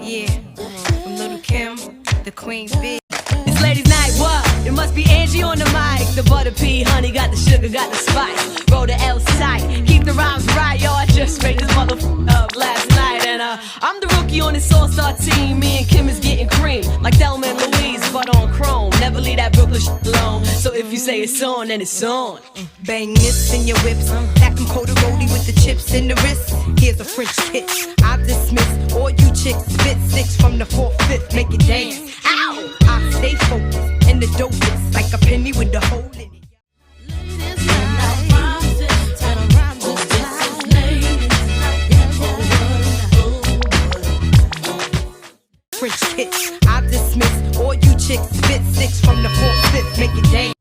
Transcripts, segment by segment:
Yeah, from Little Kim, the Queen Bee. It's ladies' night, what? It must be Angie on the mic. The butter pea, honey, got the sugar, got the spice. Roll the L tight, keep the rhymes right, yo. I just made this motherfucker up last night. And I'm the rookie on this all-star team. Me and Kim is getting cream, like Thelma and Louise, but on chrome. Never leave that Brooklyn shit alone. So if you say it's on, then it's on. Bang this in your whips, back them cold roadie with the chips in the wrist. Here's a French kiss. I dismiss all you chicks. Spit 6 from the 4th, 5th, make it dance. Ow! I stay focused and the dope is like a penny with the hole in it. French kiss. I dismiss all you chicks. Spit 6 from the 4th, 5th, make it dance.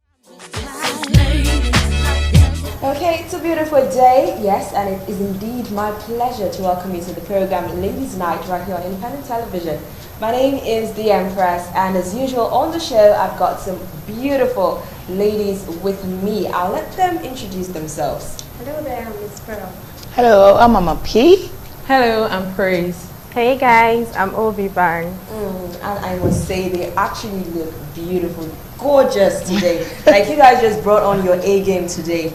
Okay, it's a beautiful day, yes, and it is indeed my pleasure to welcome you to the program Ladies' Night right here on Independent Television. My name is The Empress, and as usual on the show I've got some beautiful ladies with me. I'll let them introduce themselves. Hello there, I'm Miss Pearl. Hello, I'm Mama P. Hello, I'm Praise. Hey guys, I'm Obi Barnes. And I must say they actually look beautiful, gorgeous today. Like you guys just brought on your A game today.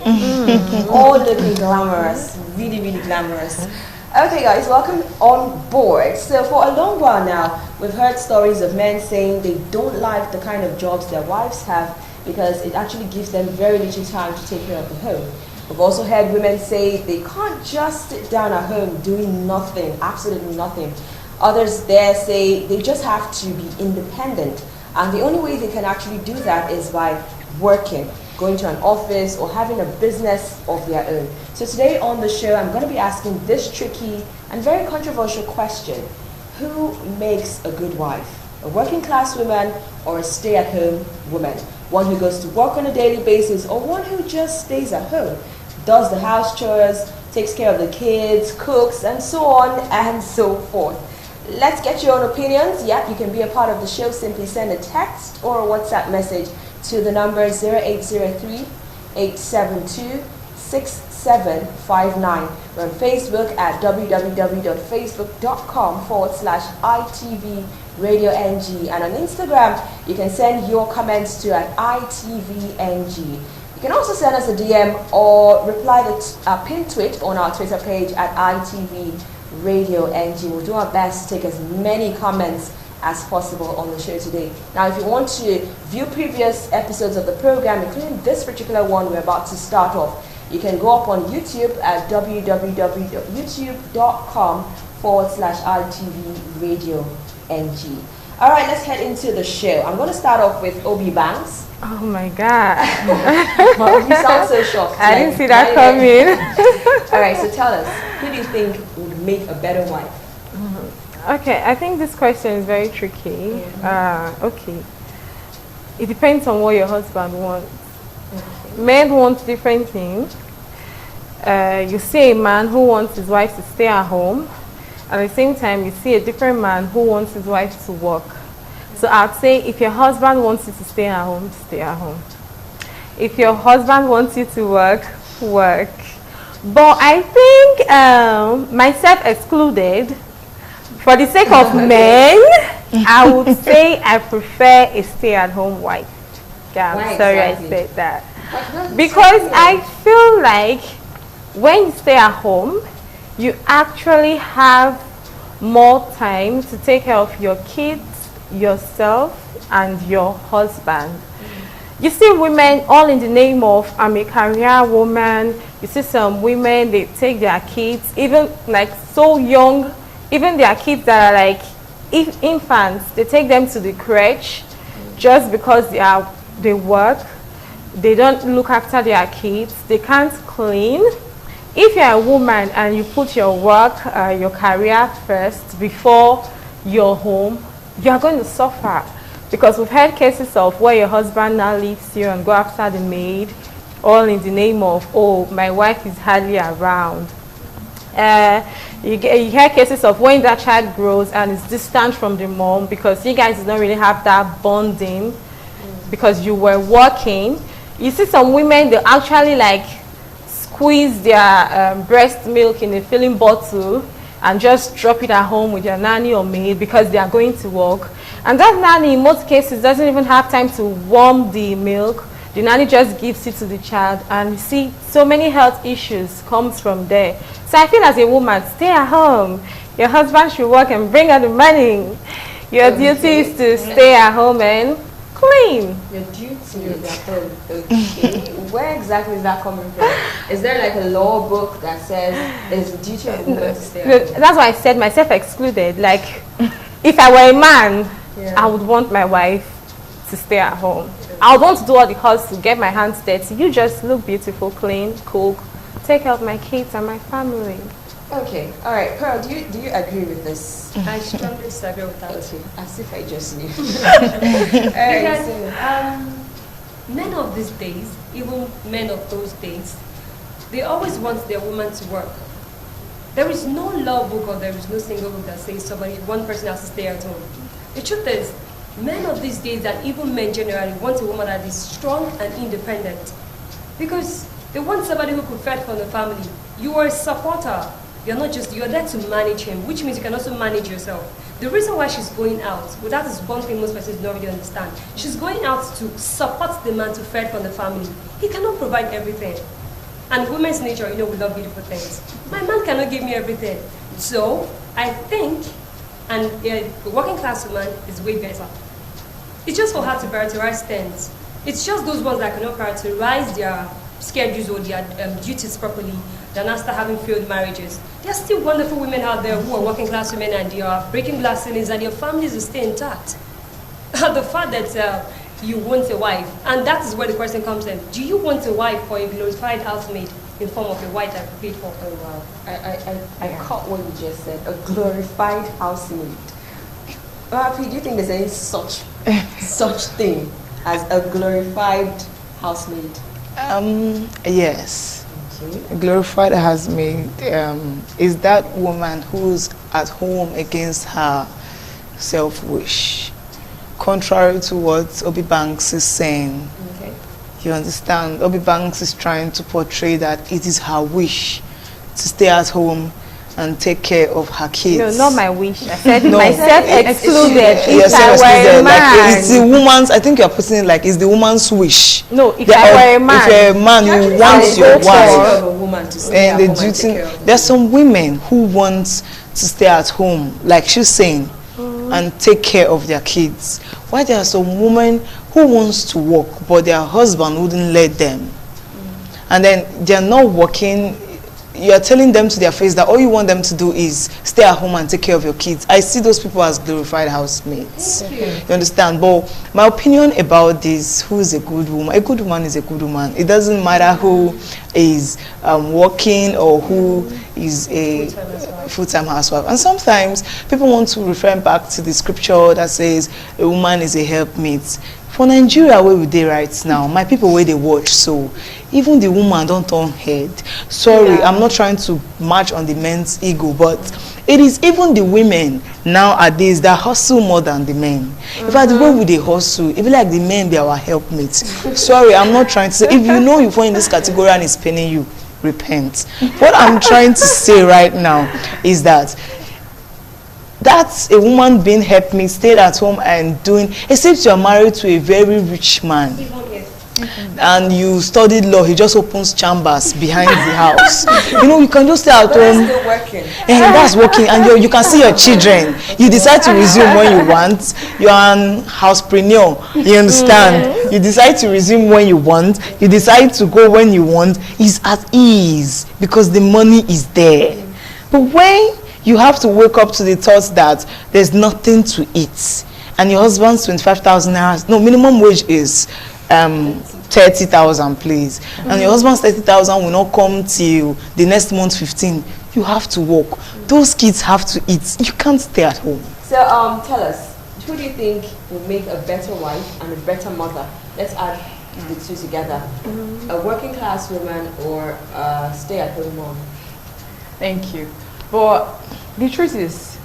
All looking glamorous, really, really glamorous. Okay guys, welcome on board. So for a long while now, we've heard stories of men saying they don't like the kind of jobs their wives have because it actually gives them very little time to take care of the home. We've also heard women say they can't just sit down at home doing nothing, absolutely nothing. Others there say they just have to be independent. And the only way they can actually do that is by working, going to an office or having a business of their own. So today on the show, I'm going to be asking this tricky and very controversial question. Who makes a good wife? A working class woman or a stay-at-home woman? One who goes to work on a daily basis or one who just stays at home? Does the house chores, takes care of the kids, cooks, and so on and so forth. Let's get your own opinions. Yeah, you can be a part of the show. Simply send a text or a WhatsApp message to the number 0803-872-6759. We're on Facebook at www.facebook.com/ITV Radio NG. And on Instagram, you can send your comments to at ITVNG. You can also send us a DM or reply the pinned tweet on our Twitter page at ITV Radio NG. We'll do our best to take as many comments as possible on the show today. Now, if you want to view previous episodes of the program, including this particular one we're about to start off, you can go up on YouTube at www.youtube.com/ITV Radio NG. All right, let's head into the show. I'm going to start off with Obi Banks. Oh my God. Well, you sound so shocked. I didn't see that coming. All right, so tell us, who do you think would make a better wife? Okay, I think this question is very tricky. Okay. It depends on what your husband wants. Men want different things. You see a man who wants his wife to stay at home. At the same time, you see a different man who wants his wife to work. So I'd say if your husband wants you to stay at home, stay at home. If your husband wants you to work, work. But I think, myself excluded, for the sake of men, I would say I prefer a stay-at-home wife. Yeah, I'm sorry I said that. Because I feel like when you stay at home, you actually have more time to take care of your kids, yourself, and your husband. You see women all in the name of I'm a career woman. You see some women, they take their kids, even like so young, even their kids that are like infants, they take them to the crèche just because they work. They don't look after their kids. They can't clean. If you're a woman and you put your work, your career first before your home, you are going to suffer. Because we've had cases of where your husband now leaves you and go after the maid, all in the name of, oh, my wife is hardly around. You hear cases of when that child grows and is distant from the mom because you guys don't really have that bonding because you were working. You see some women, they actually like squeeze their breast milk in a filling bottle and just drop it at home with your nanny or maid because they are going to work. And that nanny in most cases doesn't even have time to warm the milk. The nanny just gives it to the child, and you see so many health issues comes from there. So I feel as a woman, stay at home. Your husband should work and bring out the money. Your duty is to stay at home and clean. Your duty is at home. Okay. Where exactly is that coming from? Is there like a law book that says there's a duty of a woman to stay at home? That's why I said myself excluded. Like, if I were a man, I would want my wife to stay at home. I would want to do all the hustle, get my hands dirty. You just look beautiful, clean, cook, take care of my kids and my family. Okay, all right, Pearl, do you agree with this? I strongly disagree with that. Okay, as if I just knew. Because men of these days, even men of those days, they always want their woman to work. There is no law book or there is no single book that says one person has to stay at home. The truth is, men of these days and even men generally want a woman that is strong and independent. Because they want somebody who could fend for the family. You are a supporter. You're there to manage him, which means you can also manage yourself. The reason why she's going out, well, that is one thing most persons don't really understand. She's going out to support the man to fend for the family. He cannot provide everything. And women's nature, we love beautiful things. My man cannot give me everything. So, I think, and a working class woman is way better. It's just for her to prioritize things. It's just those ones that cannot prioritize their schedules or their duties properly than after having failed marriages. There are still wonderful women out there who are working class women and they are breaking glass ceilings and their families will stay intact. The fact that you want a wife, and that is where the question comes in. Do you want a wife or a glorified housemaid in form of a wife that you paid for? Oh wow, I caught what you just said, a glorified housemaid. Happy, do you think there's any such thing as a glorified housemaid? Yes. Okay. A glorified housemaid is that woman who's at home against her self-wish. Contrary to what Obi Banks is saying. Okay. You understand? Obi Banks is trying to portray that it is her wish to stay at home and take care of her kids. No, not my wish. I said No, myself excluded. Yes, If I were a man. it's the woman's, I think you're putting it like it's the woman's wish. No, if I were a man. If you're a man, you want your wife. Of a woman to stay And at the home and take duty, care of there's some women who want to stay at home, like she's saying, and take care of their kids. Why there are some women who wants to work, but their husband wouldn't let them. And then they're not working. You're telling them to their face that all you want them to do is stay at home and take care of your kids. I see those people as glorified housemates. You understand? But my opinion about this, who is a good woman? A good woman is a good woman. It doesn't matter who is working or who is a full-time housewife. And sometimes people want to refer back to the scripture that says a woman is a helpmate. For Nigeria, where we dey right now, my people where they watch, so even the woman don't turn head. Sorry, I'm not trying to march on the men's ego, but it is even the women nowadays that hustle more than the men. In fact, the way we dey hustle, even like the men, they are our helpmates. Sorry, I'm not trying to say, if you know you fall in this category and it's paining you, repent. What I'm trying to say right now is that that's a woman being helped me, stayed at home and doing, except you're married to a very rich man and you studied law, he just opens chambers behind the house. You can just stay at home. Still working. And that's working, and you can see your children. You decide to resume when you want. You're an housepreneur. You understand? You decide to resume when you want. You decide to go when you want. It's at ease because the money is there. But when you have to wake up to the thought that there's nothing to eat, and your husband's 25,000 hours, no, minimum wage is 30,000, please, and your husband's 30,000 will not come till the next month 15. You have to work. Those kids have to eat. You can't stay at home. So tell us, who do you think will make a better wife and a better mother? Let's add the two together. A working class woman or a stay-at-home mom? Thank you. But the truth is,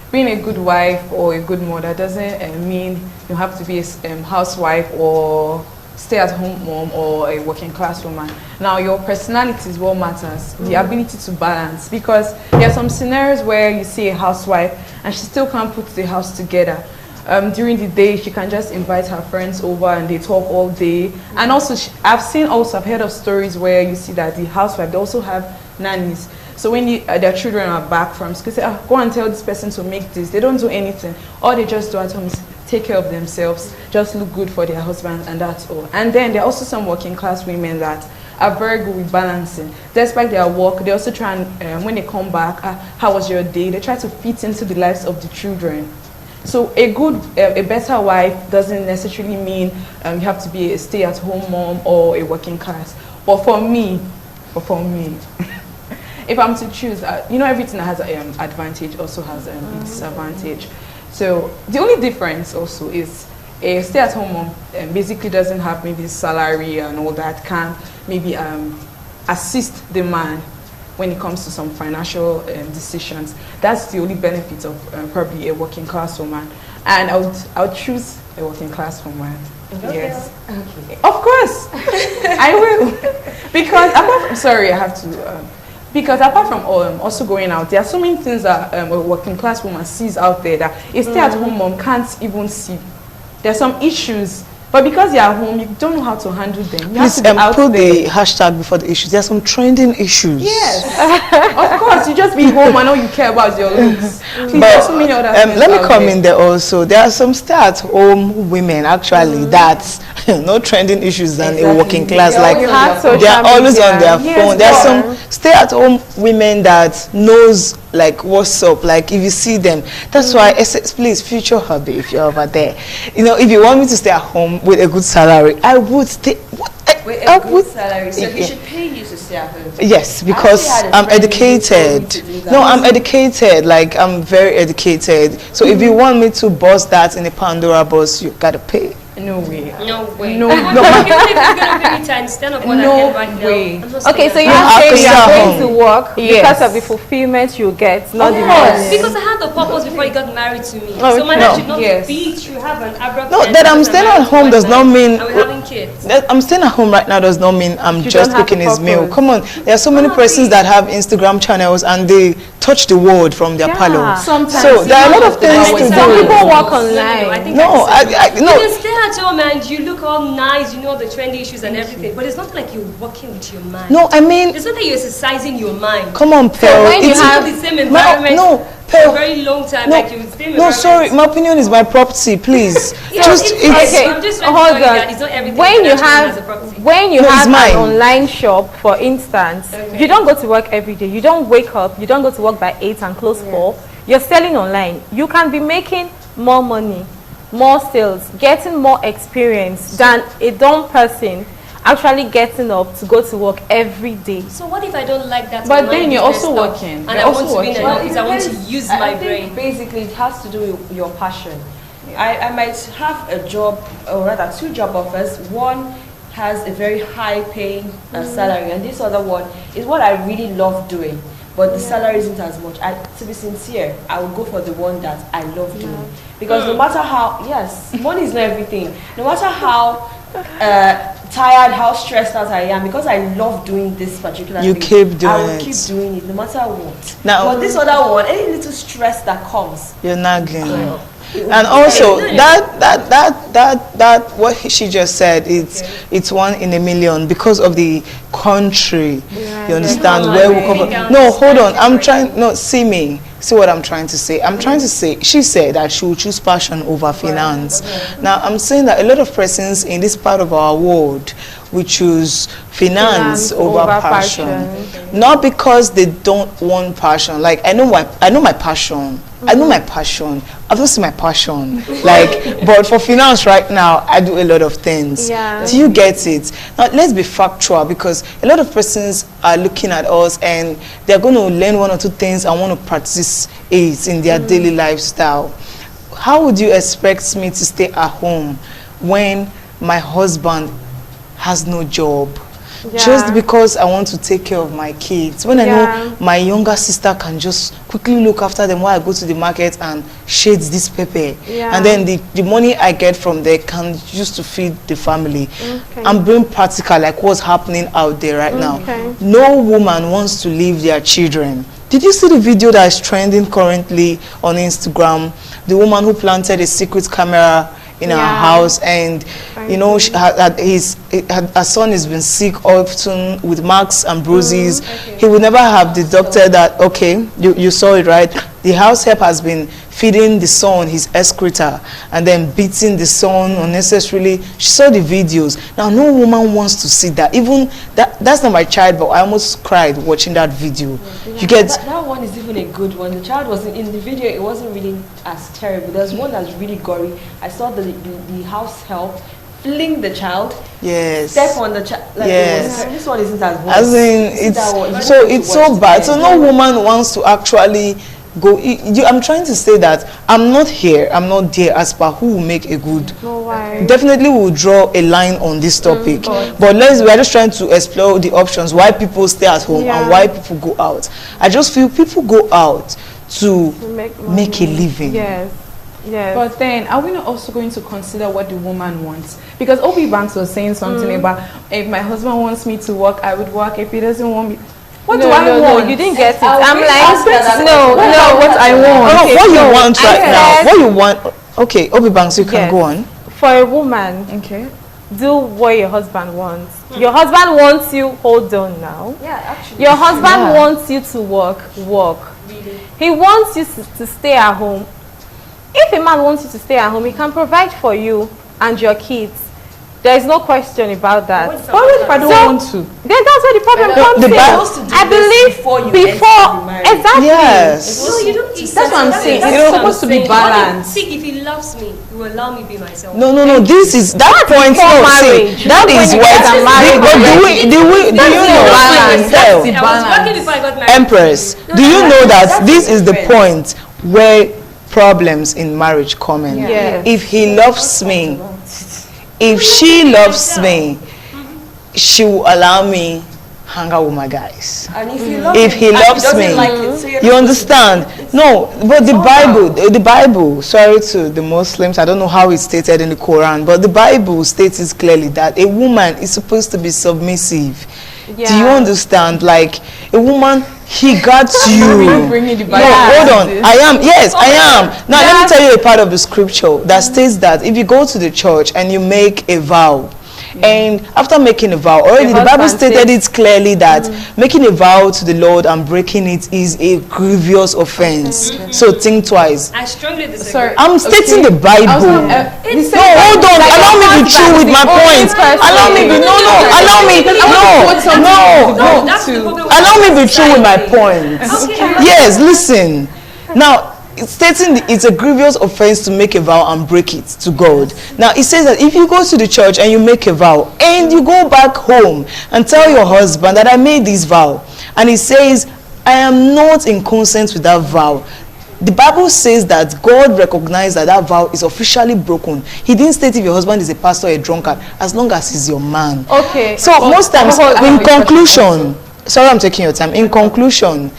being a good wife or a good mother doesn't mean you have to be a housewife or stay-at-home mom or a working class woman. Now, your personality is what matters, the ability to balance. Because there are some scenarios where you see a housewife and she still can't put the house together. During the day, she can just invite her friends over and they talk all day. And also, I've heard of stories where you see that the housewife, they also have nannies. So when their children are back from school, say, go and tell this person to make this. They don't do anything. All they just do at home is take care of themselves, just look good for their husbands, and that's all. And then there are also some working class women that are very good with balancing. Despite their work, they also try and, when they come back, how was your day? They try to fit into the lives of the children. So a better wife doesn't necessarily mean you have to be a stay-at-home mom or a working class. But for me, if I'm to choose, everything that has an advantage also has a disadvantage. So the only difference also is a stay-at-home mom basically doesn't have maybe salary and all that, can maybe assist the man when it comes to some financial decisions. That's the only benefit of probably a working class woman. And I would choose a working class woman. Okay. Yes. Okay. Of course, I will. Because apart from also going out, there are so many things that a working class woman sees out there that a stay-at-home mom can't even see. There are some issues, but because you're at home, you don't know how to handle them. You Please have to be out put there. the hashtag before the issues. There are some trending issues. Yes, of course. You just be home. I know you care about your looks. Please, But there's so many other things let me out come there. in there also. There are some stay-at-home women actually that's no trending issues than a working class. Like You have social they are always media. on their Yes, phone. There are but- some stay-at-home women that knows like what's up. Like if you see them, that's why please future hubby if you're over there. If you want me to stay at home with a good salary, I would stay. With I a good would- salary, so he Yeah. should pay you to stay at home. Yes, because I actually had a I'm friend who told me educated. to do that. No, I'm educated. Like I'm very educated. So if you want me to bust that in a Pandora box, you gotta pay. No way. No way. No, Even if you're gonna pay me times 10 of what I No get right now, way. I'm not Okay, staying so at you home. are have to saying you are stay at going to home. work Yes. because of the fulfillment you get, not the Yes, money. because I had a purpose before you got married to me. Oh, So my no. life should not Yes. be to have an abrupt No, end that I'm because staying married at to home one does not man mean and we're having kids. that I'm staying at home right now does not mean I'm You just don't have cooking a his meal. purpose. Come on, there are so many persons that have Instagram channels and they touch the world from their Yeah. parlor. Sometimes So there are a lot of things I to think Some do. people I work disagree. online. I think No, disagree. no. You can stay at home and you look all nice, you know the trendy issues and everything, but it's not like you're working with your mind. No, I mean, It's not that you're exercising your mind. come on, Pearl. when you it's- have- The same environment no, for a Pearl. very long time, No, like you would stay in no, environment. sorry, my opinion is my property, please. Yeah, Just it's it's Okay, I'm just trying hold to tell you on. that it's not everything When you that has a property. No, it's have mine. an online shop, for instance, you don't go to work every day. You don't wake up. You don't go to work by 8 and close 4. You're selling online. You can be making more money, more sales, getting more experience than a dumb person actually getting up to go to work every day. So what if I don't like that? But online then you're business also stuff, working. and You're I also want to be in an working. office. I want to use my brain. Basically, it has to do with your passion. I might have a job, or rather 2 job offers. One has a very high paying salary, and this other one is what I really love doing. But the salary isn't as much. To be sincere, I will go for the one that I love doing. Because no matter how, money is not everything. No matter how tired, how stressed out I am, because I love doing this particular You thing, keep doing I will it. keep doing it no matter what. Now- but this other one, any little stress that comes, You're nagging. And also that what she just said, it's 1 in a million because of the country. You understand Yeah. where we I come think I from? No, hold on. understand I'm trying. No, see me. See what I'm trying to say. I'm trying to say. She said that she will choose passion over finance. Now I'm saying that a lot of persons in this part of our world we choose finance over passion. Not because they don't want passion. Like I know my passion. I know my passion. Obviously my passion. Like, but for finance right now, I do a lot of things. Yeah. Do you get it? Now let's be factual, because a lot of persons are looking at us and they're going to learn 1 or 2 things and want to practice it in their daily lifestyle. How would you expect me to stay at home when my husband has no job? just because I want to take care of my kids. When I know my younger sister can just quickly look after them while I go to the market and shades this pepper. And then the money I get from there can use to feed the family. I'm being practical, like what's happening out there right now. No woman wants to leave their children. Did you see the video that is trending currently on Instagram? The woman who planted a secret camera in her house, and you know, her son has been sick often with marks and bruises. He would never have the doctor that, okay, you saw it, right? The house help has been feeding the son his excreta and then beating the son unnecessarily. She saw the videos. Now no woman wants to see that. Even that's not my child, but I almost cried watching that video. You get that one is even a good one. The child wasn't in the video, it wasn't really as terrible. There's one that's really gory. I saw the house help fling the child, step on the child. Like this one isn't as worse. As in, it's so bad. So no woman wants to actually go. I'm trying to say that I'm not there as per who will make a good. Definitely we will draw a line on this topic, but we're just trying to explore the options, why people stay at home and why people go out. I just feel people go out to make a living. Yes. But then, are we not also going to consider what the woman wants? Because Obi Banks was saying something about, if my husband wants me to work, I would work. If he doesn't want me, what do I want? No, you didn't get it. I'm like, what I want. What you want right now? What you want? Okay, Obi Banks, you can go on. For a woman, do what your husband wants. Your husband wants you, hold on now. Actually. Your husband wants you to work. Really? He wants you to stay at home. If a man wants you to stay at home, he can provide for you and your kids. There is no question about that. What if I don't want to? Then that's where the problem comes in. I believe before exactly. Yes. No, you don't. That's what I'm saying. It's supposed to be balanced. See, if he loves me, he will allow me to be myself. No. This is that point. No, see, that is what. Do you know balance? I was working before I got married. Empress, do you know that this is the point where problems in marriage come in? If he loves me, if she loves me, she will allow me hang out with my guys. And if he loves me, you understand? No, but the Bible, sorry to the Muslims, I don't know how it's stated in the Quran, but the Bible states it clearly that a woman is supposed to be submissive. Do you understand? Like a woman, he got you. Hold on. I am. Now let me tell you a part of the scripture that states that if you go to the church and you make a vow, and after making a vow, already the Bible stated it clearly that making a vow to the Lord and breaking it is a grievous offense. So think twice. I strongly disagree. I'm stating the Bible. No, hold on. Allow me to be true with my point. Allow me be true with my point. Yes, listen. Now, it's stating it's a grievous offense to make a vow and break it to God. Now it says that if you go to the church and you make a vow and you go back home and tell your husband that I made this vow, and he says I am not in consent with that vow, the Bible says that God recognized that vow is officially broken. He didn't state if your husband is a pastor or a drunkard, as long as he's your man. Okay. So most times, in conclusion, sorry I'm taking your time. In conclusion,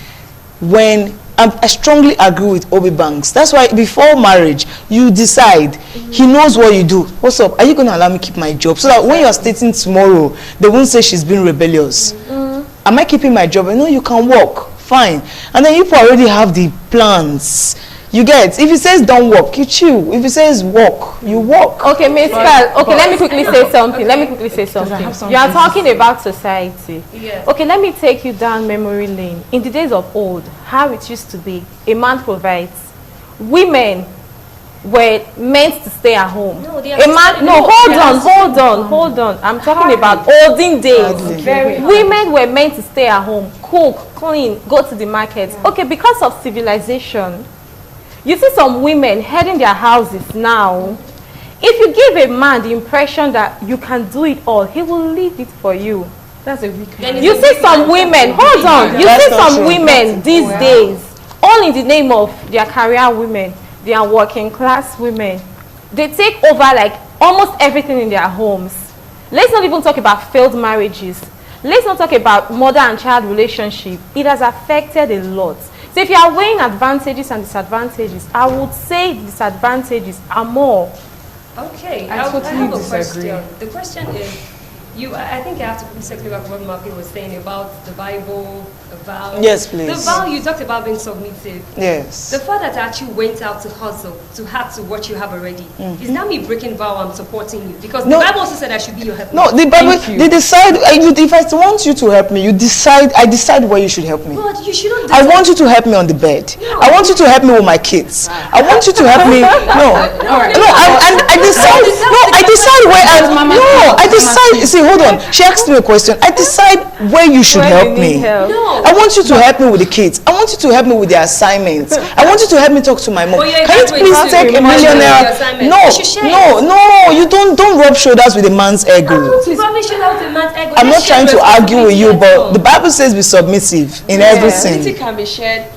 when I strongly agree with Obi Banks. That's why before marriage, you decide. He knows what you do. What's up? Are you going to allow me keep my job? So that when you're stating tomorrow, they won't say she's been rebellious. Am I keeping my job? I know you can work. Fine. And then you already have the plans. You get. If he says don't work, you chill. If he says work, you work. Okay, Miss Pearl. Okay, let me quickly say something. You are talking about society. Yes. Okay, let me take you down memory lane. In the days of old, how it used to be, a man provides. Women were meant to stay at home. Hold on. I'm talking about olden days. Women were meant to stay at home, cook, clean, go to the market. Okay, because of civilization, you see some women heading their houses now. If you give a man the impression that you can do it all, he will leave it for you. That's a weakness. You see some women, hold on, you see some women these days, all in the name of their career women, they are working class women. They take over like almost everything in their homes. Let's not even talk about failed marriages. let's not talk about mother and child relationship. It has affected a lot. So if you are weighing advantages and disadvantages, I would say disadvantages are more. Okay, I I totally have a disagree. question. The question is, I think I have to exactly like what Marky was saying about the Bible, the vow. Yes, please. The vow, you talked about being submissive. Yes. The fact that I actually went out to hustle, to have to what you have already, is now me breaking vow and supporting you? Because No. the Bible also said I should be your helper. No, the Bible, Thank you. they decide, if I want you to help me, I decide where you should help me. But you shouldn't I want you to help me on the bed. No. I want you to help me with my kids. I want you to help me. No, I decide. No, I decide where I decide. See, hold on. She asked me a question. I decide where you should Where help you need me. help. No. I want you to help me with the kids. I want you to help me with the assignments. I want you to help me talk to my mom. But you're Can you evaluating please take a your millionaire? assignment. No, You should share no. You don't rub shoulders with a man's ego. You probably should have the man's ego. I'm not Let's share trying to argue with you, responsibility. but the Bible says be submissive in everything. Responsibility can be shared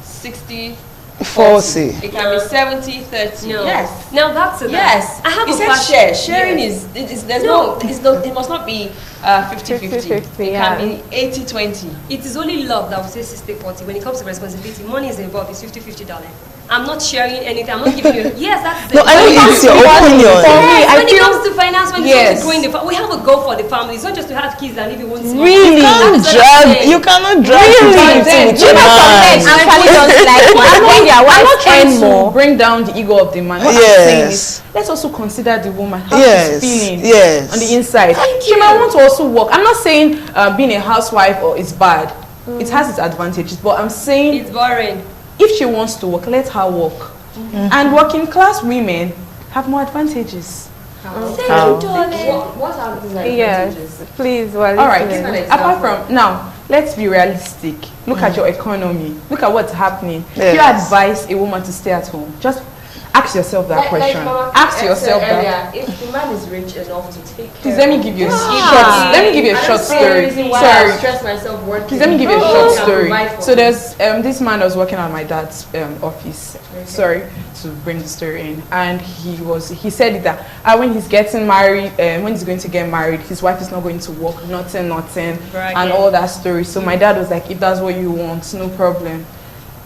60, 40. It can be 70, 30. No. Yes. Now back to that. Yes. I have He a said question. share. Sharing Yes. it must not be 50-50. 50-50, It yeah. can be 80-20. It is only love that will say 60-40. When it comes to responsibility, money is involved. It's $50-50. I'm not sharing anything. I'm not giving you. Yes, that's it. No, I know it's your opinion. Yes, I when it feel- comes to finance, when it Yes. comes to growing the family, we have a goal for the family. It's not just to have kids and live in one small. Really? You cannot drag Really? something Do you know some men to actually don't like when their I'm not wives trying earn to more? bring down the ego of the man. What I'm saying Yes. is, let's also consider the woman, how Yes, she's feeling yes. on the inside. She might want to also work. I'm not saying being a housewife or is bad. It has its advantages, but I'm saying It's boring. if she wants to work, let her work. And working class women have more advantages. Thank you, darling. What are these Yes, please. Well, All right. listening. Apart from now, let's be realistic. Look at your economy. Look at what's happening. Yes. You advise a woman to stay at home. Just ask yourself that question. Ask yourself that. If the man is rich enough to take care Please let me give you a Yeah. short. Let me give you a short story. Sorry. Stress myself working. Please let me give you a No. short Can story. provide for So me. there's this man that was working at my dad's office. Sorry to bring the story in, and he said that when he's getting married, when he's going to get married, his wife is not going to work, nothing, Bragging. and all that story. So my dad was like, if that's what you want, no problem.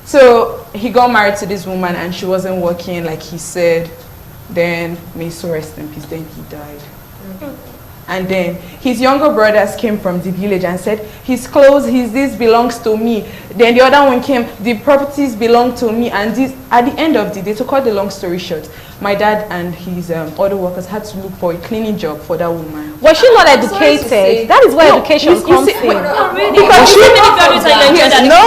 So he got married to this woman, and she wasn't working like he said. Then may so rest in peace. Then he died. And then his younger brothers came from the village and said, his clothes, his this belongs to me. Then the other one came, the properties belong to me. And this, at the end of the day, to cut the long story short, my dad and his other workers had to look for a cleaning job for that woman. Was she not sorry to say- educated? That is where No, education you comes see- in. wait, Oh, really? Because Because so many families are in Nigeria that No,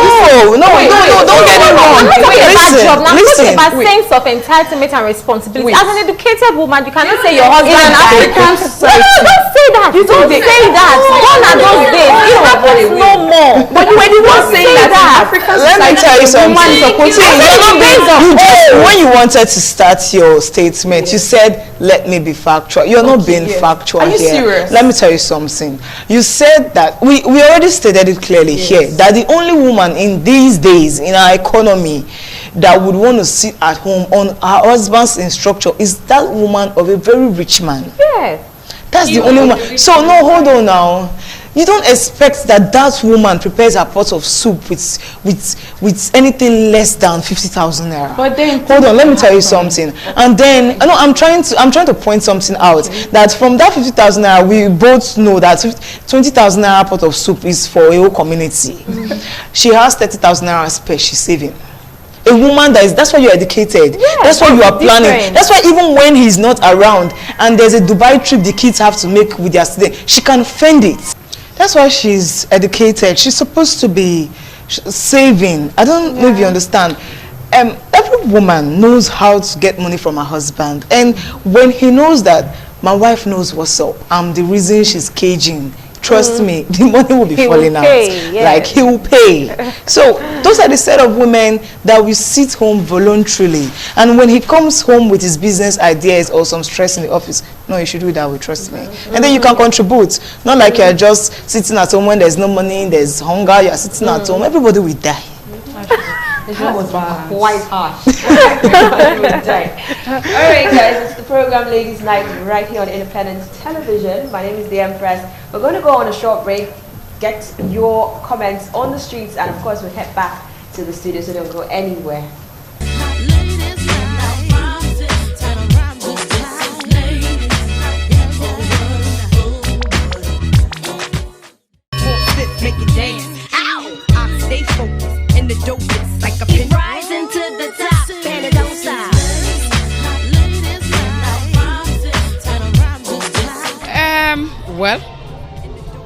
don't get it wrong. I'm not talking about job. Now I'm talking Listen. about Wait. sense of entitlement and responsibility. Wait. As an educated woman, you cannot say your husband In an died. African No, society. don't say that. You don't say that. Gone are those days. It happens no more. But you were the one Don't saying say that in that. African Let me society, tell you the woman something. is supposed to I said you're not it based on You just, when you wanted to start your statement, you said, let me be factual. You're not being yes. factual Are you here. serious? Let me tell you something. You said that, we already stated it clearly here, that the only woman in these days, in our economy, that would want to sit at home on her husband's instruction is that woman of a very rich man. Yes. That's the You only want one. the rich So man. no, hold on now. You don't expect that woman prepares a pot of soup with anything less than 50,000 naira. But then Hold on, let me tell you something. And then I'm trying to point something out, that from that 50,000 naira, we both know that 20,000 naira pot of soup is for a whole community. She has 30,000 naira spare. She's saving. A woman that's why you're educated. That's why you are planning. different. That's why even when he's not around and there's a Dubai trip the kids have to make with their student, she can fend it. That's why she's educated. She's supposed to be saving. I don't know if you understand. Every woman knows how to get money from her husband, and when he knows that my wife knows what's up, I'm the reason she's caging. Trust me, the money will be He will falling out. pay, yes. Like he will pay. So those are the set of women that will sit home voluntarily. And when he comes home with his business ideas or some stress in the office, no, you should do it that way, trust me. And then you can contribute. Not like you're just sitting at home when there's no money, there's hunger, you're sitting at home. Everybody will die. That was quite harsh. Alright guys, it's the program Ladies Night right here on Independent Television. My name is The Empress. We're going to go on a short break. get your comments on the streets, and of course we'll head back to the studio, so don't go anywhere. Make it dance. Ow! I stay focused in the dopest, like a pin. Rising to the top, and it don't stop. Well,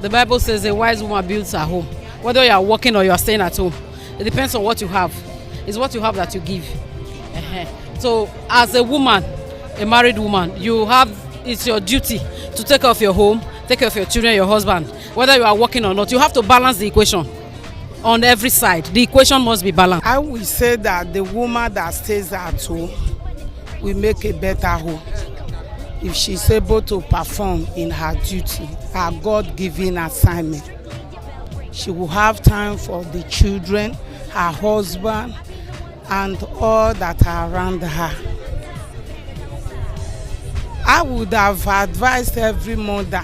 the Bible says a wise woman builds her home. Whether you are working or you are staying at home, it depends on what you have. It's what you have that you give. So, as a woman, a married woman, it's your duty to take care of your home, take care of your children, your husband. Whether you are working or not, you have to balance the equation on every side. The equation must be balanced. I will say that the woman that stays at home will make a better home if she's able to perform in her duty, her God-given assignment. She will have time for the children, her husband, and all that are around her. I would have advised every mother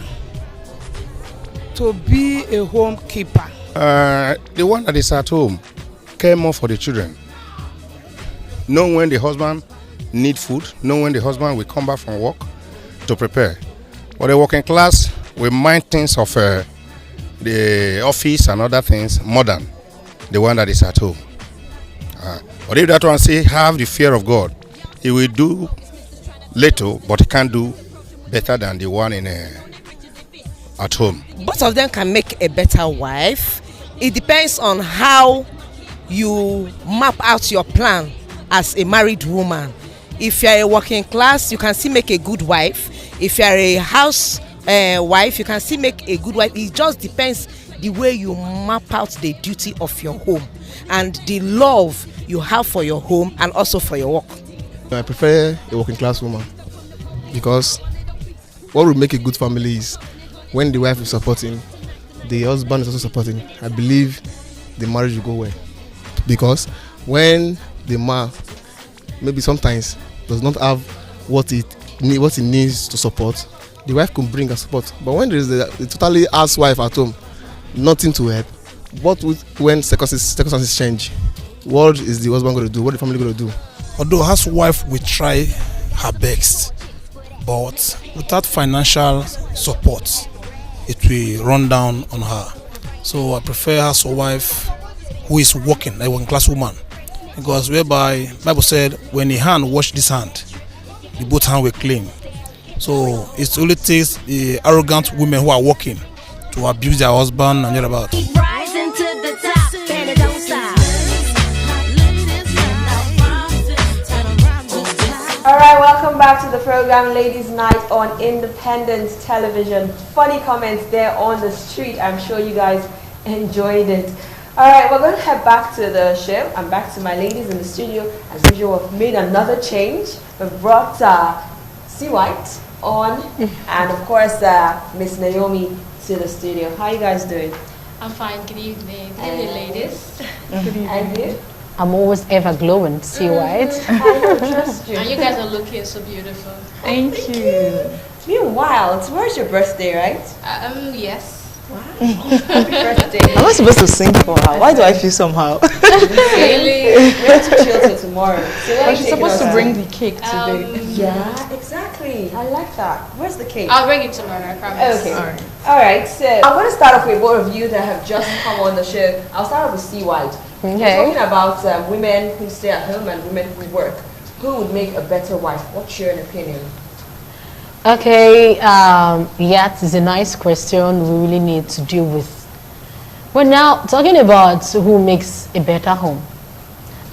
to be a home keeper. The one that is at home care more for the children. Know when the husband need food, know when the husband will come back from work to prepare. For the working class, we mind things of the office and other things more than the one that is at home. But if that one have the fear of God, he will do little, but he can do better than the one at home. Both of them can make a better wife. It depends on how you map out your plan as a married woman. If you are a working class, you can still make a good wife. If you are a house wife, you can still make a good wife. It just depends the way you map out the duty of your home and the love you have for your home and also for your work. I prefer a working class woman because what will make a good family is when the wife is supporting, the husband is also supporting. I believe the marriage will go well, because when the man maybe sometimes does not have what he needs to support, the wife can bring her support. But when there is a totally housewife at home, nothing to help, when circumstances change, what is the husband going to do? What is the family going to do? Although housewife will try her best, but without financial support, it will run down on her. So I prefer housewife who is working, a working class woman, because whereby Bible said when a hand wash this hand, the both hand will clean. So it only takes the arrogant women who are working to abuse their husband and thereabout. Rising to the top, and it don't stop. Alright, welcome back to the program Ladies Night on Independent Television. Funny comments there on the street. I'm sure you guys enjoyed it. Alright, we're going to head back to the show. I'm back to my ladies in the studio. As usual, we've made another change. We've brought C. White on and of course Miss Naomi to the studio. How are you guys doing? I'm fine. Good evening. Good evening, ladies. Good evening. And you? I'm always ever glowing, see White. I don't trust you. And you guys are looking so beautiful. Thank you. Meanwhile, tomorrow's your birthday, right? Yes. Wow. Happy birthday. Am I supposed to sing for her? Why do I feel somehow? Really? We have to chill till tomorrow. So but she's supposed to bring the cake today. Yeah, exactly. I like that. Where's the cake? I'll bring it tomorrow, I promise. Okay. Alright, so I'm going to start off with both of you that have just come on the show. I'll start off with C. White. Okay. We're talking about women who stay at home and women who work. Who would make a better wife? What's your opinion? Okay, yeah, it's a nice question we really need to deal with. Well, now, talking about who makes a better home,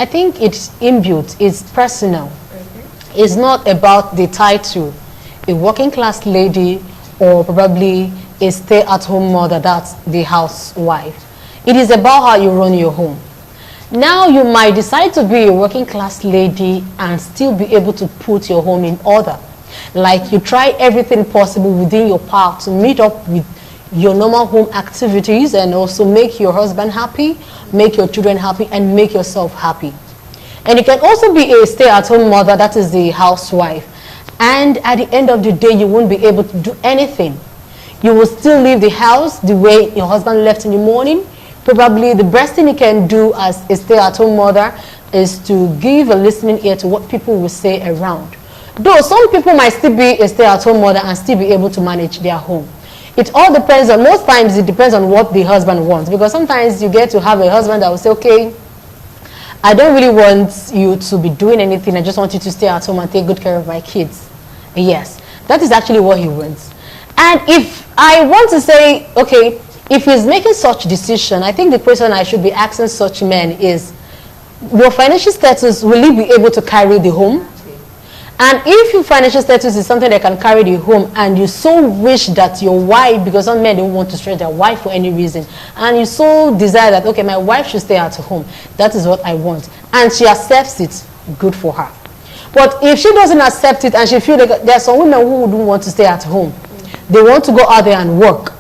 I think it's inbuilt, it's personal. It's not about the title, a working class lady or probably a stay-at-home mother, that's the housewife. It is about how you run your home. Now, you might decide to be a working class lady and still be able to put your home in order. Like you try everything possible within your power to meet up with your normal home activities and also make your husband happy, make your children happy, and make yourself happy. And you can also be a stay-at-home mother, that is the housewife. And at the end of the day, you won't be able to do anything. You will still leave the house the way your husband left in the morning. Probably the best thing you can do as a stay-at-home mother is to give a listening ear to what people will say around. Though some people might still be a stay-at-home mother and still be able to manage their home. It all depends on, most times it depends on what the husband wants, because sometimes you get to have a husband that will say, okay, I don't really want you to be doing anything, I just want you to stay at home and take good care of my kids. Yes, that is actually what he wants. And if I want to say, okay, if he's making such decision, I think the question I should be asking such men is, your financial status, will he be able to carry the home? And if your financial status is something that can carry the home, and you so wish that your wife, because some men don't want to stretch their wife for any reason, and you so desire that, okay, my wife should stay at home, that is what I want, and she accepts it, good for her. But if she doesn't accept it and she feels like there are some women who don't want to stay at home, they want to go out there and work,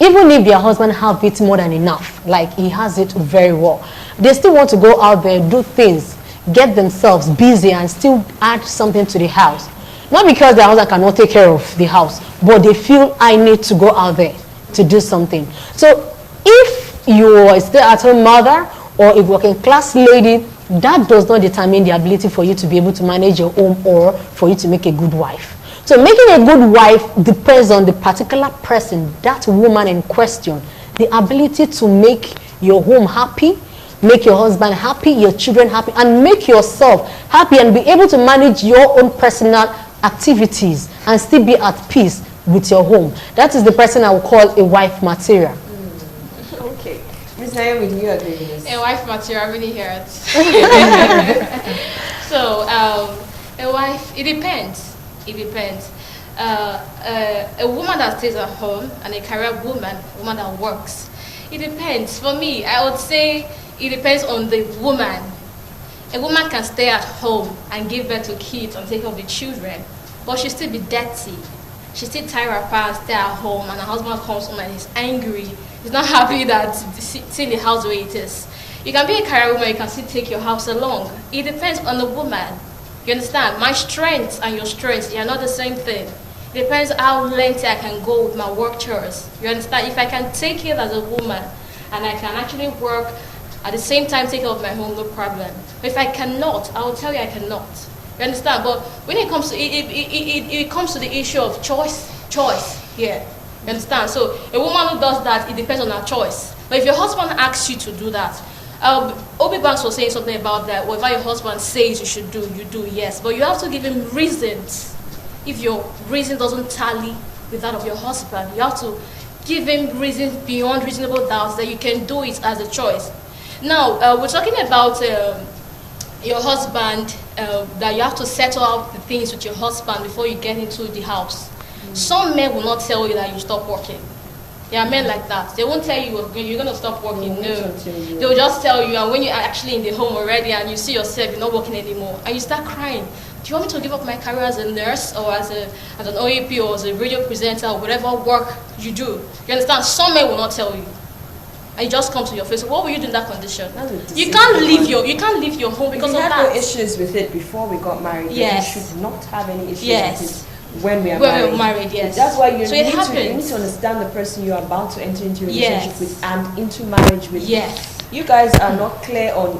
even if their husband have it more than enough, like he has it very well, they still want to go out there, do things, get themselves busy and still add something to the house. Not because their husband cannot take care of the house, but they feel I need to go out there to do something. So if you are a stay-at-home mother or a working class lady, that does not determine the ability for you to be able to manage your home or for you to make a good wife. So making a good wife depends on the particular person, that woman in question, the ability to make your home happy, make your husband happy, your children happy, and make yourself happy and be able to manage your own personal activities and still be at peace with your home. That is the person I would call a wife material. Okay. Ms. Naomi, do you agree with this? A wife material, I really hear it. So, a wife, it depends. It depends. A woman that stays at home and a career woman that works, it depends. For me, I would say it depends on the woman. A woman can stay at home and give birth to kids and take care of the children, but she'll still be dirty. She still tie her pants, stay at home, and her husband comes home and he's angry. He's not happy that seeing the house the way it is. You can be a career woman, you can still take your house along. It depends on the woman. You understand? My strengths and your strengths, they are not the same thing. It depends how lengthy I can go with my work chores. You understand? If I can take it as a woman and I can actually work at the same time take care of my home, no problem. But if I cannot, I will tell you I cannot. You understand? But when it comes to it comes to the issue of choice here. You understand? So a woman who does that, it depends on her choice. But if your husband asks you to do that, Obi Banks was saying something about that. Whatever your husband says you should do, you do, yes. But you have to give him reasons. If your reason doesn't tally with that of your husband, you have to give him reasons beyond reasonable doubts that you can do it as a choice. Now, we're talking about your husband, that you have to settle out the things with your husband before you get into the house. Some men will not tell you that you stop working. There are men like that. They won't tell you you're going to stop working. No. They'll just tell you, and when you're actually in the home already and you see yourself, you're not working anymore, and you start crying. Do you want me to give up my career as a nurse or as an OAP or as a radio presenter or whatever work you do? You understand? Some men will not tell you. And you just come to your face. What will you do in that condition? You can't leave your home because of that. We had no issues with it before we got married. Yes. We should not have any issues Yes. with it when we are When married. we're married, yes. That's why you So it need happens. to understand the person you are about to enter into a Yes. relationship with and into marriage with. Yes. You guys are not clear on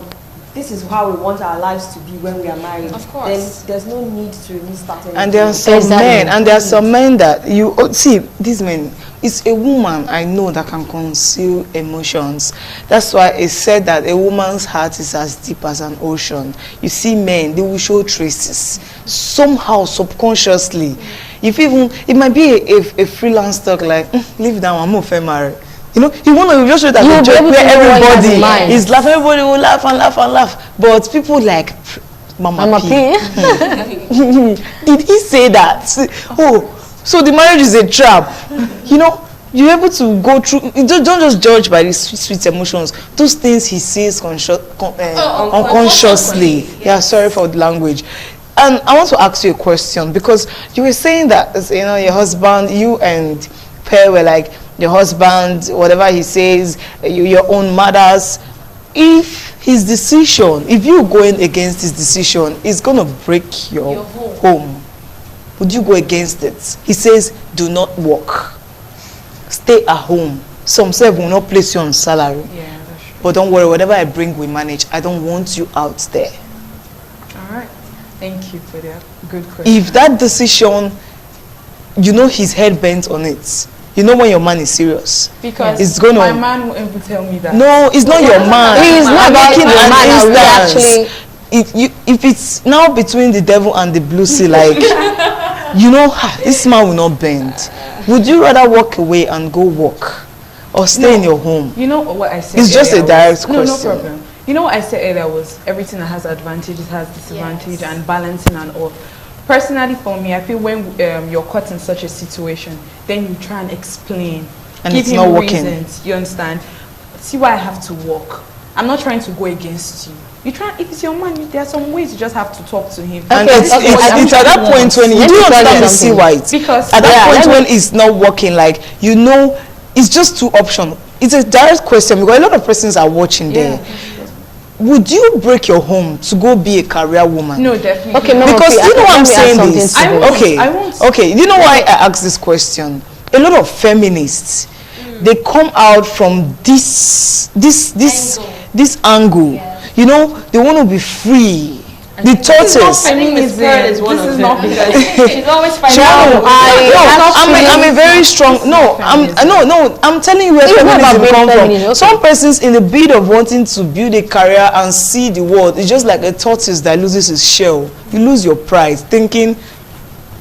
this is how we want our lives to be when we are married. Of course. Then there's no need to restart anything. And there are some men, and there are some men that you see. These men, it's a woman I know that can conceal emotions. That's why it's said that a woman's heart is as deep as an ocean. You see men, they will show traces somehow, subconsciously. If even it might be a freelance talk like, leave that one, I'm not married. You know, you want to just show that the joke where everybody is laughing, everybody will laugh and laugh and laugh. But people like Mama P. Did he say that? Oh, so the marriage is a trap. You know, you're able to go through. Don't just judge by the sweet emotions. Those things he says unconsciously. Yeah, sorry for the language. And I want to ask you a question, because you were saying that, you know, your husband, you and Per were like, your husband, whatever he says, your own matters. If his decision, if you going against his decision, is going to break your home, would you go against it? He says, do not walk. stay at home. Some say will not place you on salary. Yeah, that's true. But don't worry, whatever I bring, we manage. I don't want you out there. All right. Thank you for that good question. If that decision, you know he's head bent on it, you know when your man is serious. Because it's going my on. man won't even tell me that. No, it's not your man. He's not making your man. an Actually, instance. If it's now between the devil and the blue sea, like, you know, this man will not bend. Would you rather walk away and go work or stay in your home? You know what I said It's just a earlier direct was, question. No problem. You know what I said earlier was everything that has advantages has disadvantage and balancing and all. Personally, for me, I feel when you're caught in such a situation, then you try and explain, And give it's him not working. reasons. You understand? See why I have to work. I'm not trying to go against you. You try. If it's your man, there are some ways you just have to talk to him. And it's at that point when you do understand the see white. Because at that point when it's not working, like, you know, it's just two options. It's a direct question because a lot of persons are watching there. Would you break your home to go be a career woman? No, definitely. Okay, no, because you know why I'm saying this. I won't. Okay. You know why I ask this question? A lot of feminists, they come out from this angle. You know, they want to be free. The tortoise. I think the spirit is one of them because she's always fighting. I'm a very strong. I'm telling you where feminism comes from. Okay. Some persons in the bid of wanting to build a career and see the world, it's just like a tortoise that loses its shell. You lose your pride, thinking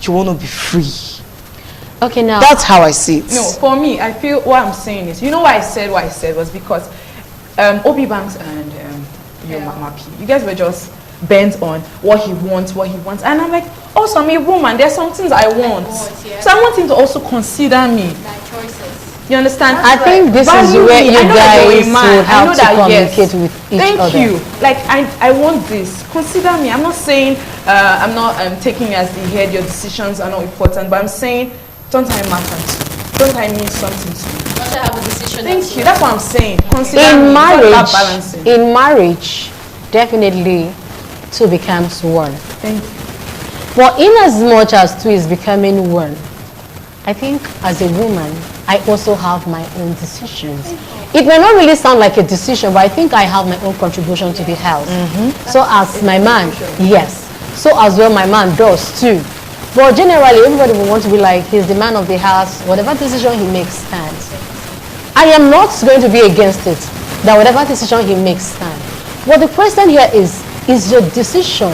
you want to be free. Okay, now that's how I see it. No, for me, I feel what I'm saying is, you know why I said what I said was because Obi Banks and Mama P, you guys were just bent on what he wants, and I'm like, also I'm a woman, there's some things I want, so I want him to also consider me. You understand? I think this is where you guys would have to communicate with each other. Thank you. Like, I want this. Consider me. I'm not saying I'm not taking it as the head. Your decisions are not important, but I'm saying, don't I matter to you? Don't I mean something to you? Don't I have a decision? Thank you. That's what I'm saying. Consider In me. marriage, definitely two becomes one. Thank you. But in as much as two is becoming one, I think as a woman, I also have my own decisions. It may not really sound like a decision, but I think I have my own contribution to the house. So as my man, yes. So as well my man does too. But generally, everybody will want to be like, he's the man of the house. Whatever decision he makes stands. I am not going to be against it, that whatever decision he makes stands. But the question here is your decision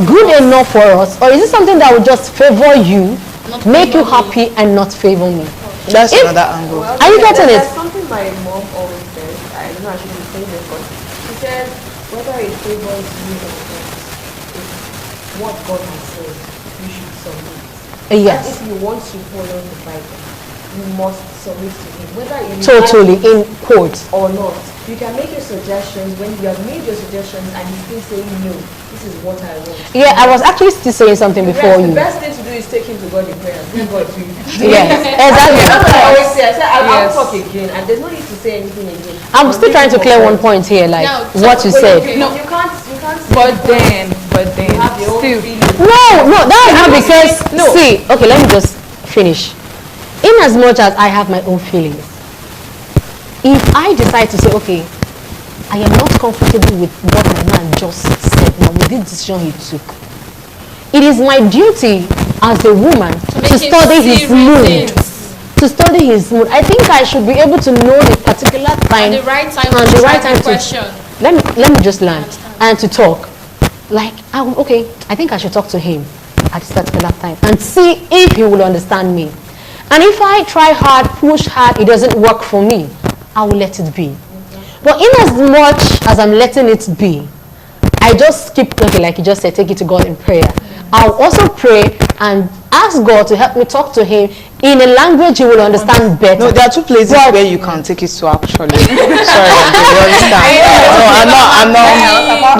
good enough for us? Or is it something that will just favor you, make you happy, and not favor me? That's another angle. Well, Are you getting it? There's something my mom always says. I don't know I shouldn't say this, but she says whether it favors you or not, it's what God has said. You should submit. Yes. And if you want to follow the Bible, you must submit to Him, whether you Totally, in quotes. or not. You can make your suggestions. When you have made your suggestions and you still say no, this is what I want. Yeah, I was actually still saying something before The you. best thing to do is take him to God in prayer. Bring God to you. Yes, exactly. That's what I always say. I said I'll Yes. talk again, and there's no need to say anything again. I'm still trying to clear one point here, like what you said. No, you can't. But then, have your own still. feelings. No, that is not because, see, okay, let me just finish. In as much as I have my own feelings, if I decide to say, okay, I am not comfortable with what my man just said now, with this decision he took, it is my duty as a woman to study his mood. To study his mood. I think I should be able to know the particular time And the right time and to the right try time the question. let me just learn and to talk. Like, okay, I think I should talk to him at this particular time and see if he will understand me. And if I try hard, push hard, it doesn't work for me, I will let it be. But in as much as I'm letting it be, I just keep, okay, like you just said, take it to God in prayer. I'll also pray and ask God to help me talk to him in a language he will understand better. No, there are two places where you can take it to actually. Sorry, you understand?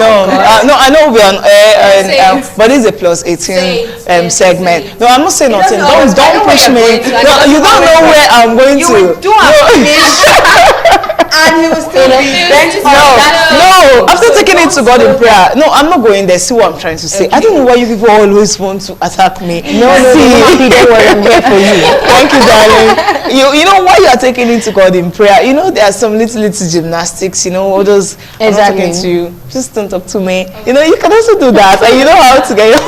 No, I know we're on air, but it's a plus 18 segment. No, I'm not saying nothing. Don't push me. No, you don't know where I'm going to. You will do a finish. And he will still be bent on that. No, after taking it to God in prayer, no, I'm not going there. See what I'm trying to say. I don't know why you people always want to attack me. No, don't worry, I'm here for you. Thank you, darling. You know why you are taking it to God in prayer. You know there are some little gymnastics. You know all those. Exactly. I'm not talking to you. Just don't talk to me. You know you can also do that, and you know how to get.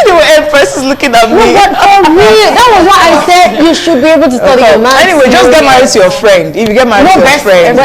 The way Empress is looking at me. But for me, that was why I said you should be able to study your math. Anyway, just get married to your friend. If you get married to your friend,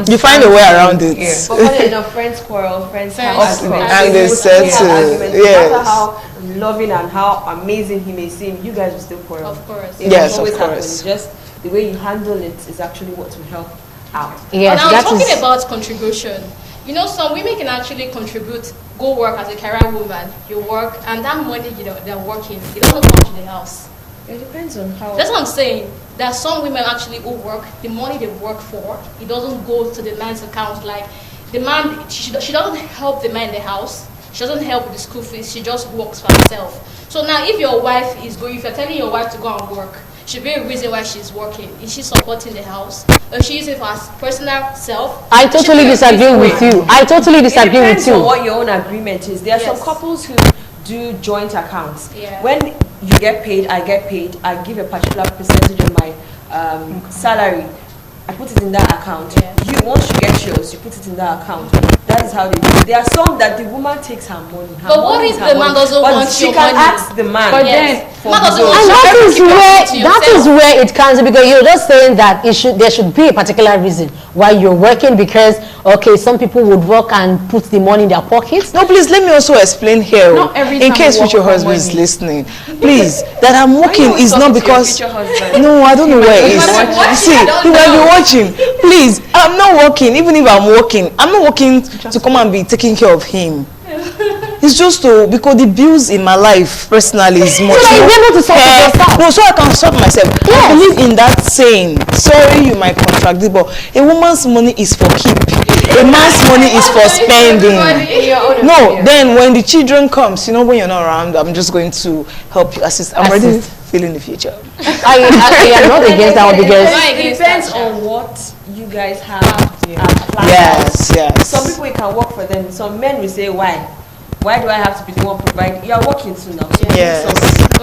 you find a way around it. Yeah. But funny enough, friends quarrel, friends have arguments. And they settle. No matter how loving and how amazing he may seem, you guys will still quarrel. Of course. Yes, of always course. happen. Just the way you handle it is actually what will help out. Yes, now talking about contribution, you know, some women can actually contribute, go work as a career woman, you work, and that money, you know, they're working, it doesn't come to the house. It depends on how. That's what I'm saying. There are some women actually who work, the money they work for, it doesn't go to the man's account. Like, the man, she doesn't help the man in the house, she doesn't help with the school fees, she just works for herself. So now if your wife is going, if you're telling your wife to go and work, should be a reason why she's working. Is she supporting the house? Or is she using it for her personal self? I totally disagree with you. I totally disagree with It depends you. on what your own agreement is. There are some couples who do joint accounts. When you get paid, I get paid, I give a particular percentage of my salary. I put it in that account. You, once you get yours, you put it in that account. That is how they do it. There are some that the woman takes her money. But what if the man doesn't want she your can money? ask the man. But then, for man doesn't his own. want And that is where it comes in, because you're just saying that there should be a particular reason why you're working, because okay, some people would work and put the money in their pockets. No, please let me also explain here, Not every in time case we future work for husband is money. listening. Please, that I'm working Why you is not talking to your because future husband? no, I don't know where it is. See, he might be watching. Please, I'm not working. Even if I'm working, I'm not working to come and be taking care of him. It's just because the bills in my life personally is much. So that you're able to sort it yourself. No, so I can sort myself. I believe in that saying. Sorry, you might contract it, but a woman's money is for keep. A man's money is for spending. No, then when the children comes, you know, when you're not around, I'm just going to help you assist. I'm already feeling the future. I am not against that one, because It depends on what you guys have planned. Yes. Some people you can work for them. Some men will say, why? Why do I have to be the one providing? You are working too now. So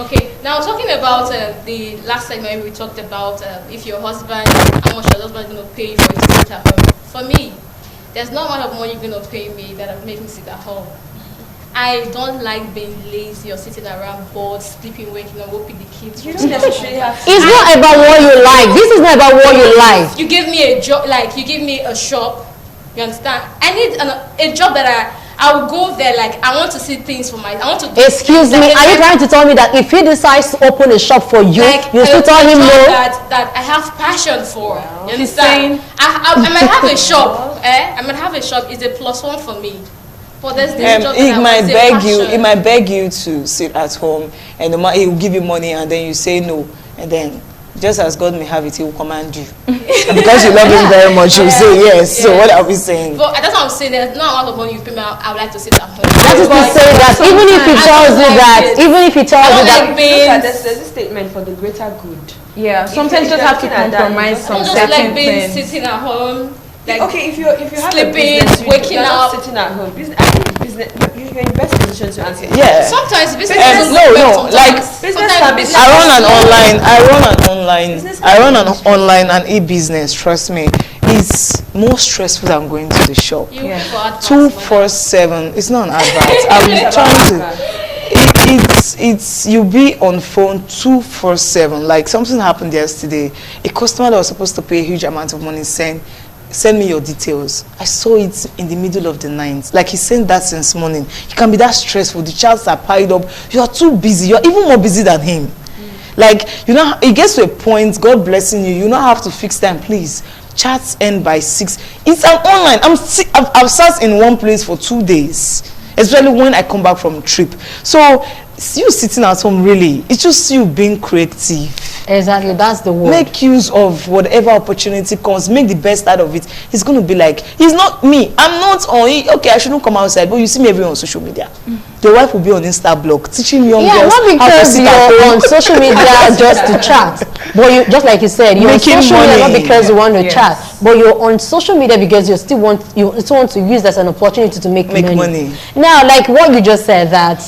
Okay, now talking about the last segment, we talked about if your husband, how much your husband is going to pay for you to sit at home. For me, there's no amount of money you're going to pay me that will make me sit at home. I don't like being lazy or sitting around bored, sleeping, waking up, whooping the kids. You don't necessarily have to. it's not about what you like. This is not about what you like. You give me a job, like you give me a shop, you understand? I need a job that I will go there, like I want to see things for I want to. Excuse me, are you trying to tell me that if he decides to open a shop for you, Like you still tell him job no? that I have passion for. You understand? I might have a shop. I might have a shop. It's a plus one for me. But there's this job that He I might want to beg you. passion. He might beg you to sit at home, and he will give you money, and then you say no, and then just as God may have it, He will command you. And because you love Him very much, you will say yes. So what are we saying? But that's what I'm saying. There's no amount of money you pay me. I would like to sit at home. That is to say that even if he tells you that, there's a statement for the greater good. Yeah, sometimes you just have to compromise some just certain like being things. sitting at home. Like okay, if you have a sleeping, business, waking you're not up. sitting at home. I think business, you're in the best position to answer. Yeah. Sometimes business I run an online and e-business. Trust me, it's more stressful than going to the shop. 247. It's not an advert. I'm trying to. It's you be on phone 247. Like something happened yesterday. A customer that was supposed to pay a huge amount of money send me your details. I saw it in the middle of the night. Like he sent that since morning. You can be that stressful. The chats are piled up. You are too busy. You are even more busy than him. Like, you know, it gets to a point, God blessing you, you don't have to fix time, please. Chats end by 6. It's an online. I've sat in one place for 2 days, especially when I come back from trip. So you sitting at home, really, it's just you being creative. Exactly, that's the word. Make use of whatever opportunity comes. Make the best out of it. It's going to be like, he's not me. I'm not on it. Okay, I shouldn't come outside, but you see me every on social media. Your wife will be on Insta blog teaching young girls not because you're on social media just to chat, but you, just like you said, you're on social media not because you want to chat, but you're on social media because you still want to use that as an opportunity to make money. Now, like what you just said, that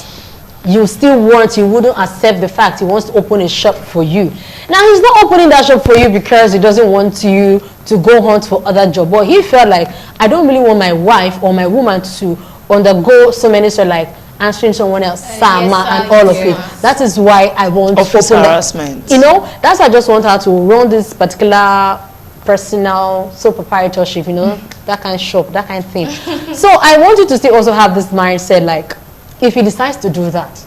you wouldn't accept the fact he wants to open a shop for you. Now, he's not opening that shop for you because he doesn't want you to go hunt for other job, but he felt like, I don't really want my wife or my woman to undergo so many sort of like answering someone else, Sama, and all of it. That is why I want to office harassment. You know, that's why I just want her to run this particular personal sole proprietorship, you know, that kind of shop, that kind of thing. So I want you to still also have this mindset, like, if he decides to do that,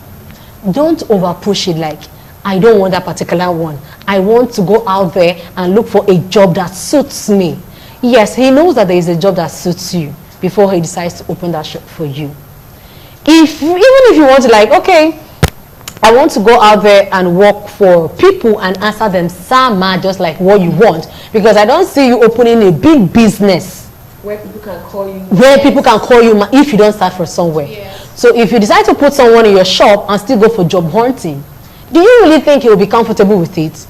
don't over push it like, I don't want that particular one. I want to go out there and look for a job that suits me. Yes, he knows that there is a job that suits you before he decides to open that shop for you. Even if you want to, like, okay, I want to go out there and work for people and answer them Sama, just like what you want, because I don't see you opening a big business where people can call you. Where people can call you if you don't start from somewhere. So if you decide to put someone in your shop and still go for job hunting, do you really think he will be comfortable with it?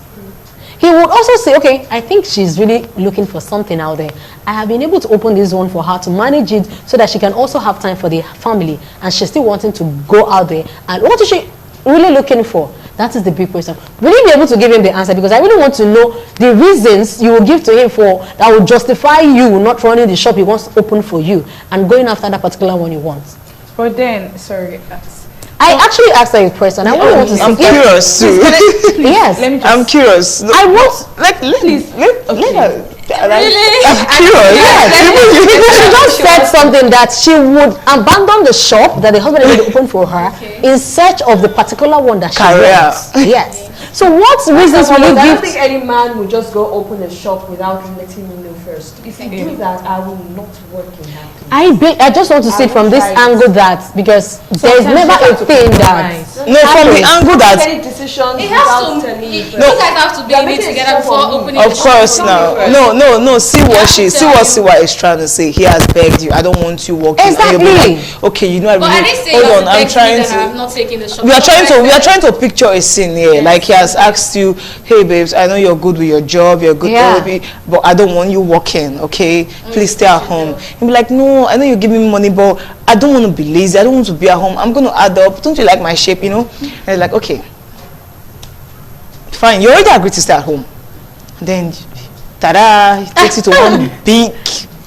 He would also say, okay, I think she's really looking for something out there. I have been able to open this one for her to manage it so that she can also have time for the family, and she's still wanting to go out there. And what is she really looking for? That is the big question. Will you be able to give him the answer? Because I really want to know the reasons you will give to him for that will justify you not running the shop he wants to open for you and going after that particular one you want. But then, sorry, I actually asked her a question. I want to see. I'm curious too. Yes, I'm curious. I want. Please. Really? I'm curious. Yes. She just said something that she would abandon the shop that the husband had opened for her in search of the particular one that she wants. Yes. So what reasons will you I give? don't think any man would just go open a shop without letting me know first. If you do that, I will not work in that place. I just want to see from this angle that, because there is never a thing that from the angle that any decisions it has to. You guys have to be in it together before opening. Of course, no. See what he's trying to say. He has begged you. I don't want you walking. Exactly. Okay, you know. But I didn't say hold on. I'm trying to. I'm not taking the shop. We are trying to picture a scene here. Like he has asked you, hey babes, I know you're good with your job, you're good with but I don't want you working. Okay, please stay at home. He'll be like, no, I know you give me money, but I don't want to be lazy. I don't want to be at home. I'm going to add up. Don't you like my shape? You know? And you're like, okay, fine. You already agreed to stay at home. And then, tada, he takes you to one big,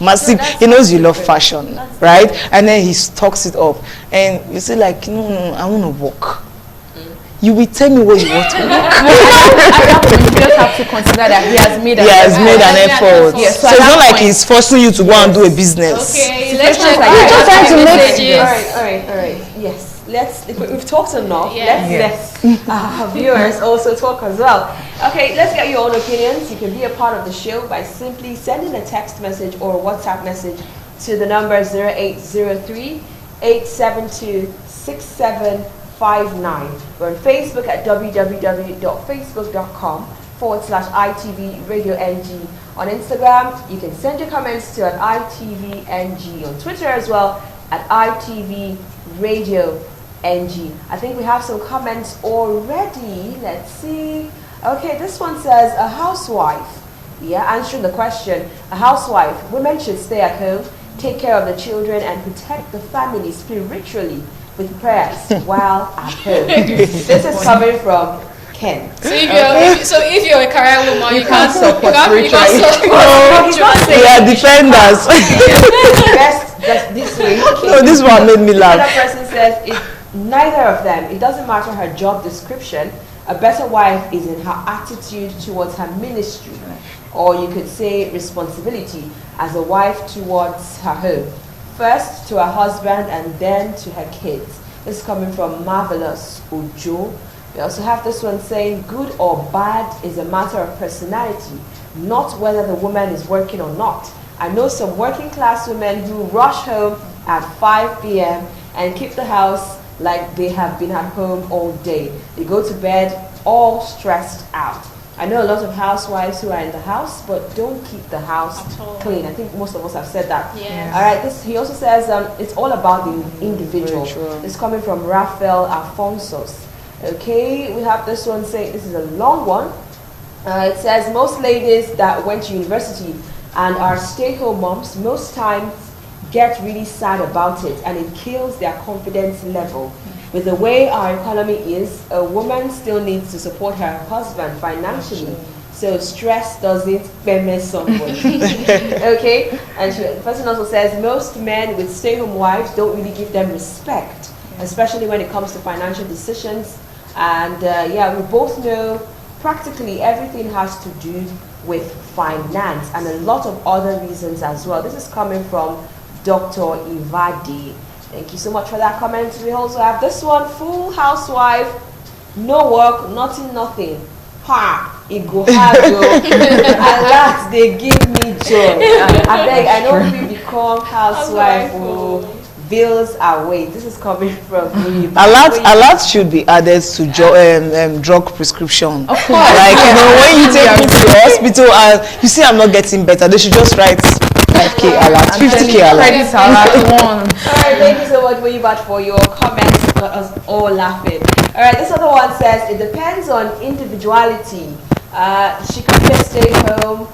massive. He knows you love fashion, right? And then he stocks it up, and you say like, no, I want to work. You will tell me what you want to work. You just have to consider that he has made an effort. Yes, so it's not like he's forcing you to go and do a business. Okay, let's check. He's just trying to make. All right. Yes. We've talked enough. Let's let our viewers also talk as well. Okay, let's get your own opinions. You can be a part of the show by simply sending a text message or a WhatsApp message to the number 0803 872 6759. We're on Facebook at www.facebook.com/ITV Radio NG. On Instagram, you can send your comments to at ITV NG. On Twitter as well at ITV Radio NG. I think we have some comments already. Let's see. Okay, this one says a housewife. Yeah, answering the question. A housewife. Women should stay at home, take care of the children, and protect the family spiritually with prayers while at home. This is coming from Ken. So if you're a career woman, you can't support spiritually. We are defenders. Just this way. No, this one made me laugh. Another person says, neither of them. It doesn't matter her job description. A better wife is in her attitude towards her ministry, or you could say responsibility as a wife towards her home. First to her husband and then to her kids. This is coming from Marvelous Ojo. We also have this one saying good or bad is a matter of personality, not whether the woman is working or not. I know some working class women who rush home at 5 p.m. and keep the house like they have been at home all day. They go to bed all stressed out. I know a lot of housewives who are in the house but don't keep the house clean. I think most of us have said that. Yes. All right. He also says it's all about the individual. It's coming from Rafael Alfonsos. Okay, we have this one saying, this is a long one. It says most ladies that went to university and are stay-home moms most times get really sad about it, and it kills their confidence level. With the way our economy is, a woman still needs to support her husband financially. So stress doesn't permit somebody. Okay? And the person also says most men with stay-home wives don't really give them respect, especially when it comes to financial decisions. And yeah, we both know practically everything has to do with finance and a lot of other reasons as well. This is coming from Dr. Ivadi. Thank you so much for that comment. We also have this one, full housewife, no work, nothing. Ha! It go hard, yo. And that they give me joy. I beg, I know we become housewife. Bills are weighed. This is coming from me. A lot should be added to drug prescription. Of course. Like, you know, when you take me to the hospital and you see I'm not getting better, they should just write 5K alert, 50K alert. Alright, thank you so much, Weebat, for your comments. Got us all laughing. Alright, this other one says it depends on individuality. She could be a stay-home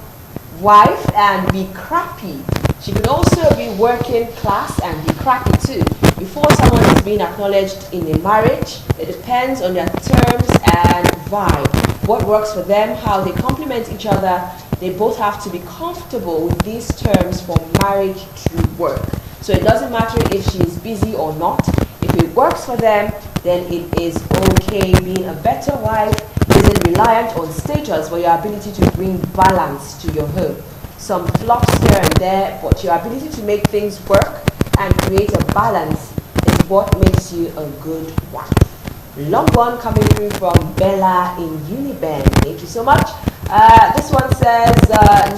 wife and be crappy. She could also be working class and be crappy too. Before someone is being acknowledged in a marriage, it depends on their terms and vibe. What works for them, how they complement each other. They both have to be comfortable with these terms for marriage to work. So it doesn't matter if she is busy or not. If it works for them, then it is okay. Being a better wife isn't reliant on status but your ability to bring balance to your home. Some flops here and there, but your ability to make things work and create a balance is what makes you a good wife. Long one coming through from Bella in Uniben. Thank you so much. This one says,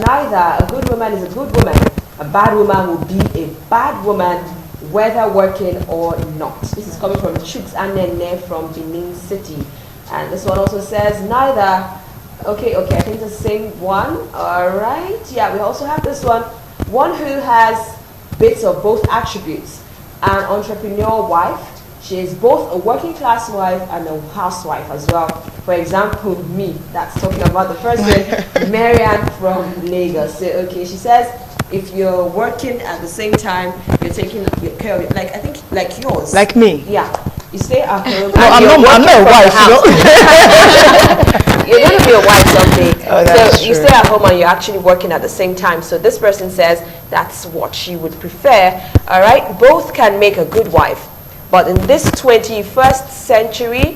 neither a good woman is a good woman. A bad woman will be a bad woman whether working or not. This is coming from Chuks Anene from Benin City. And this one also says, neither. Okay, I think it's the same one. Alright, yeah, we also have this one. One who has bits of both attributes. An entrepreneur wife. She is both a working class wife and a housewife as well. For example, me. That's talking about the person, Marianne from Lagos. So, okay, she says, if you're working at the same time, you're taking care of it. Like, I think, like yours. Like me? Yeah. You stay at home. No, I'm not a wife, you know. You're going to be a wife someday. Oh, that's so you true. stay at home and you're actually working at the same time. So this person says that's what she would prefer. All right, both can make a good wife. But in this 21st century,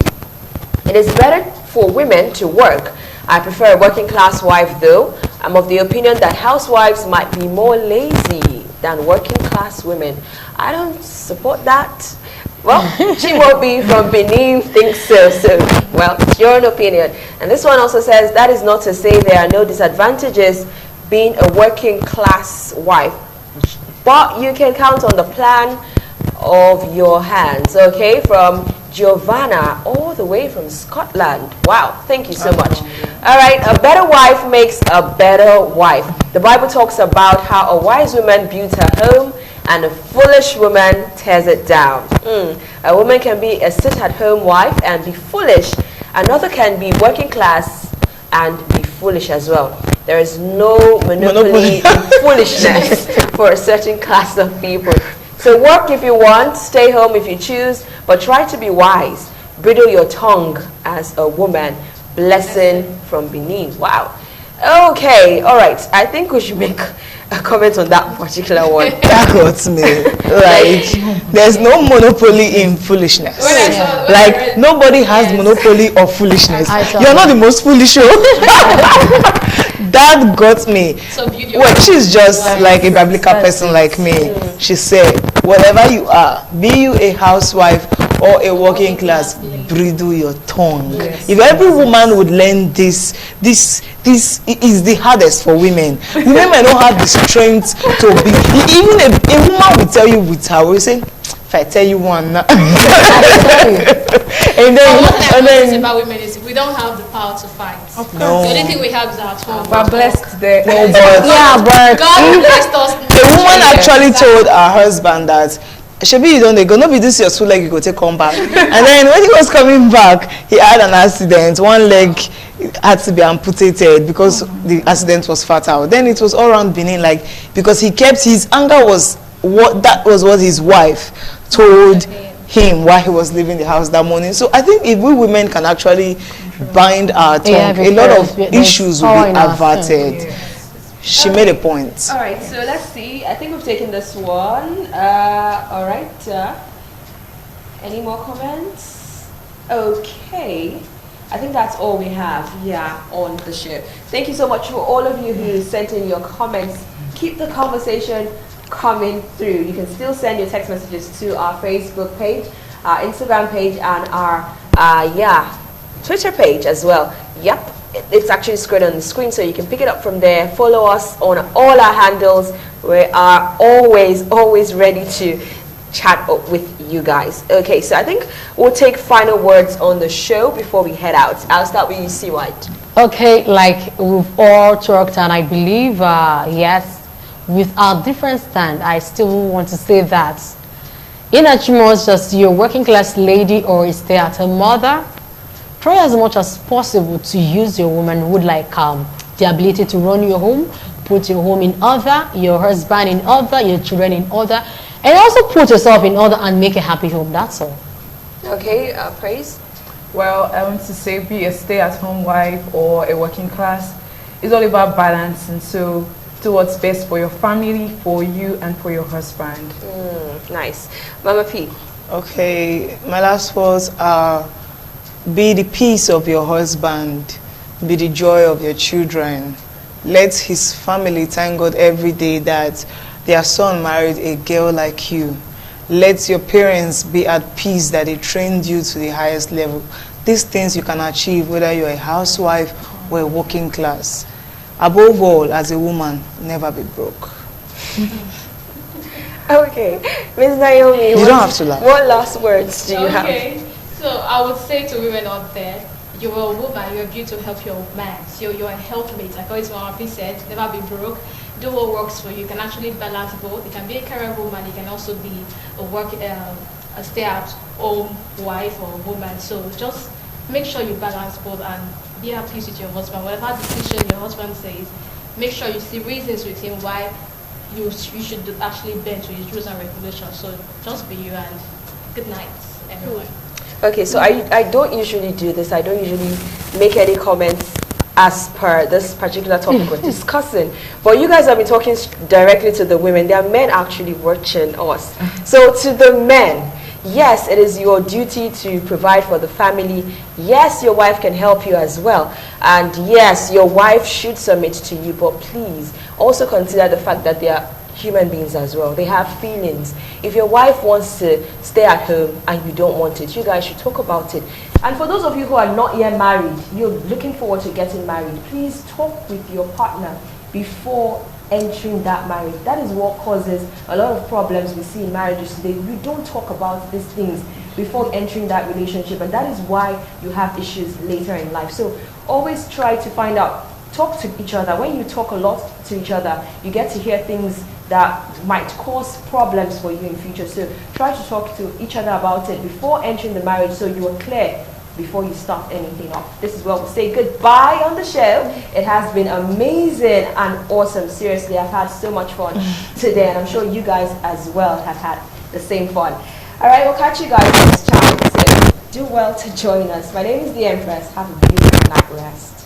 it is better for women to work. I prefer a working class wife though. I'm of the opinion that housewives might be more lazy than working class women. I don't support that. Well, Chiwobi from Benin thinks so. So, well, it's your own opinion. And this one also says, that is not to say there are no disadvantages being a working class wife. But you can count on the plan of your hands. Okay, from Giovanna, all the way from Scotland. Wow, thank you so much. All right, a better wife makes a better wife. The Bible talks about how a wise woman builds her home and a foolish woman tears it down. A woman can be a sit-at-home wife and be foolish. Another can be working class and be foolish as well. There is no monopoly in foolishness for a certain class of people. So work if you want, stay home if you choose, but try to be wise. Bridle your tongue as a woman. Blessing from Benin. Wow. Okay, all right. I think we should make a comment on that particular one. That got me. Like, there's no monopoly in foolishness. Like, nobody has monopoly of foolishness. You're not the most foolish. That got me. So beautiful. Well, she's just like a biblical person like me. She said, whatever you are, be you a housewife or a working class, bridle your tongue. If every woman would learn this is the hardest for women. Women might not have the strength to be. Even a woman will tell you with her, will say, if I tell you one now. and then about women is we don't have the power to fight. No. The only thing we have is our tongue. We're blessed there. No, but God blessed us. a woman actually told her husband that, Shebi, you don't they go no be this your two leg you go take come back. And then when he was coming back, he had an accident. One leg had to be amputated because the accident was fatal. Then it was all around Benin, like, because he kept his anger was what his wife told him while he was leaving the house that morning. So I think if we women can actually bind our tongue, a lot of issues will be averted. She made a point. All right, so let's see. I think we've taken this one. All right. Any more comments? Okay. I think that's all we have, on the show. Thank you so much for all of you who sent in your comments. Keep the conversation coming through. You can still send your text messages to our Facebook page, our Instagram page, and our Twitter page as well. Yep. It's actually scrolling on the screen, so you can pick it up from there. Follow us on all our handles. We are always ready to chat up with you guys. Okay, so I think we'll take final words on the show before we head out. I'll start with you, C. White. Okay, like we've all talked, and I believe, yes, with our different stand, I still want to say that in as much as you're a working class lady or a stay-at-home mother, try as much as possible to use your womanhood like the ability to run your home, put your home in order, your husband in order, your children in order, and also put yourself in order and make a happy home. That's all. Okay, Praise? Well, I want to say be a stay-at-home wife or a working class. It's all about balance, and so do what's best for your family, for you, and for your husband. Nice. Mama P? Okay, my last words are: be the peace of your husband, be the joy of your children. Let his family thank God every day that their son married a girl like you. Let your parents be at peace that they trained you to the highest level. These things you can achieve whether you're a housewife or a working class. Above all, as a woman, never be broke. Okay, Ms. Naomi, you don't have to laugh. What last words do you have? Okay, so I would say to women out there, you're a woman, you're due to help your man. So you're a helpmate. Like always Mama P said, never be broke. Do what works for you. You can actually balance both. You can be a career woman, you can also be a stay-at-home wife or woman. So just make sure you balance both and be at peace with your husband. Whatever decision your husband says, make sure you see reasons with him why you should actually bend to his rules and regulations. So just be you, and good night, everyone. Okay, so I don't usually do this. I don't usually make any comments as per this particular topic we're discussing. But you guys have been talking directly to the women. There are men actually watching us. So to the men, yes, it is your duty to provide for the family. Yes, your wife can help you as well. And yes, your wife should submit to you. But please also consider the fact that they are human beings as well. They have feelings. If your wife wants to stay at home and you don't want it, you guys should talk about it. And for those of you who are not yet married, you're looking forward to getting married, please talk with your partner before entering that marriage. That is what causes a lot of problems we see in marriages today. We don't talk about these things before entering that relationship, and that is why you have issues later in life. So always try to find out, talk to each other. When you talk a lot to each other, you get to hear things that might cause problems for you in future. So try to talk to each other about it before entering the marriage, so you are clear before you start anything off. This is where we'll say goodbye on the show. It has been amazing and awesome. Seriously, I've had so much fun today, and I'm sure you guys as well have had the same fun. All right, we'll catch you guys next time. So do well to join us. My name is the Empress. Have a beautiful night rest.